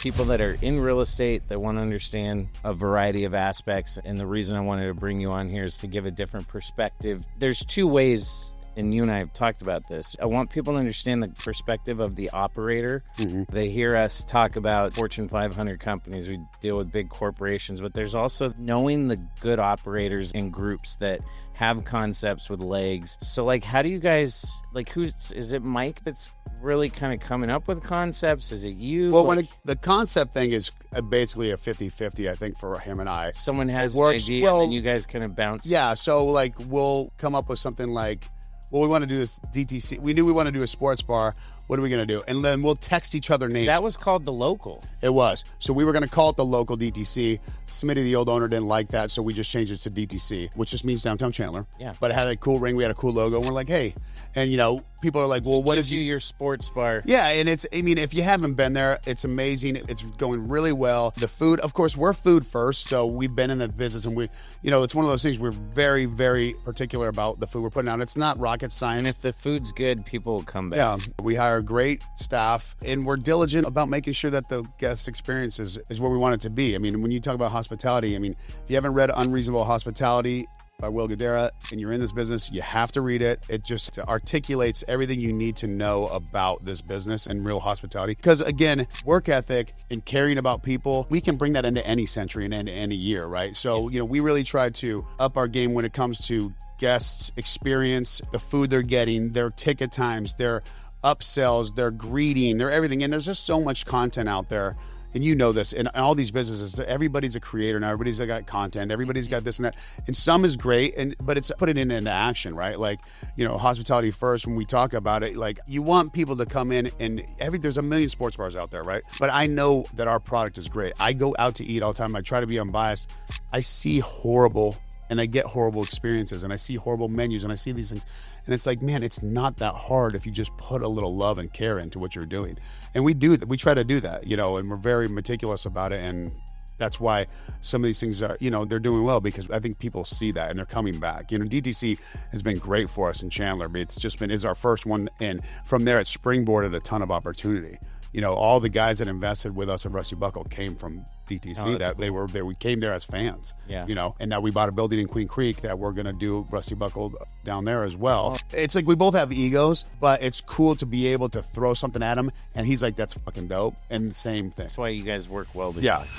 people that are in real estate that want to understand a variety of aspects. And the reason I wanted to bring you on here is to give a different perspective. There's two ways, and you and I have talked about this. I want people to understand the perspective of the operator. They hear us talk about Fortune 500 companies. We deal with big corporations, but there's also knowing the good operators in groups that have concepts with legs. So like, how do you guys, like, is it Mike that's really kind of coming up with concepts? Is it you? Well, the concept thing is basically a 50-50, I think, for him and I. Someone has an idea, and then you guys kind of bounce. Yeah, so like we'll come up with something like, well, we want to do this DTC. We knew we want to do a sports bar. What are we going to do? And then we'll text each other names. That was called The Local. It was. So we were going to call it The Local DTC. Smitty, the old owner, didn't like that, so we just changed it to DTC, which just means Downtown Chandler. Yeah. But it had a cool ring. We had a cool logo. And we're like, hey. And, you know, people are like, well, what if you your sports bar? Yeah, and if you haven't been there, it's amazing. It's going really well. The food, of course, we're food first, so we've been in the business, and it's one of those things we're very, very particular about the food we're putting out. It's not rocket science. And if the food's good, people will come back. Yeah, we hire great staff, and we're diligent about making sure that the guest experience is where we want it to be. I mean, when you talk about hospitality, if you haven't read Unreasonable Hospitality by Will Guidara, and you're in this business, you have to read it. It just articulates everything you need to know about this business and real hospitality. Because again, work ethic and caring about people, we can bring that into any century and into any year, right? So, we really try to up our game when it comes to guests' experience, the food they're getting, their ticket times, their upsells, their greeting, their everything. And there's just so much content out there. And you know this, in all these businesses, everybody's a creator now. Everybody's got content. Everybody's got this and that. And some is great, but it's putting it into action, right? Like, hospitality first, when we talk about it, like, you want people to come in and there's a million sports bars out there, right? But I know that our product is great. I go out to eat all the time. I try to be unbiased. I see horrible, and I get horrible experiences, and I see horrible menus, and I see these things. And it's like, man, it's not that hard if you just put a little love and care into what you're doing. And we do that. We try to do that, and we're very meticulous about it. And that's why some of these things are, they're doing well, because I think people see that and they're coming back. DTC has been great for us in Chandler. Is our first one. And from there, it springboarded a ton of opportunity. All the guys that invested with us at Rusty Buckle came from DTC. Cool. We came there as fans. Yeah. And now we bought a building in Queen Creek that we're gonna do Rusty Buckle down there as well. It's like we both have egos, but it's cool to be able to throw something at him, and he's like, "That's fucking dope," and the same thing. That's why you guys work well together. Yeah.